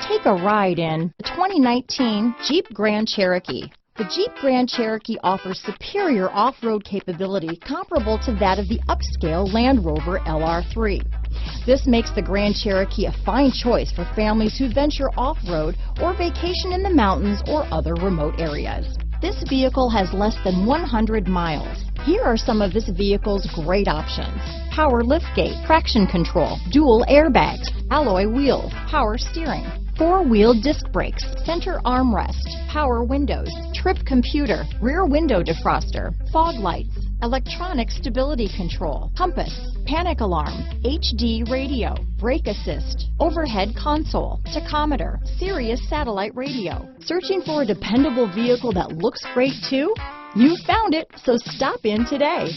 Take a ride in the 2019 Jeep Grand Cherokee. The Jeep Grand Cherokee offers superior off-road capability comparable to that of the upscale Land Rover LR3. This makes the Grand Cherokee a fine choice for families who venture off-road or vacation in the mountains or other remote areas. This vehicle has less than 100 miles. Here are some of this vehicle's great options: power liftgate, traction control, dual airbags, alloy wheels, power steering, four-wheel disc brakes, center armrest, power windows, trip computer, rear window defroster, fog lights, electronic stability control, compass, panic alarm, HD radio, brake assist, overhead console, tachometer, Sirius Satellite Radio. Searching for a dependable vehicle that looks great too? You found it, so stop in today.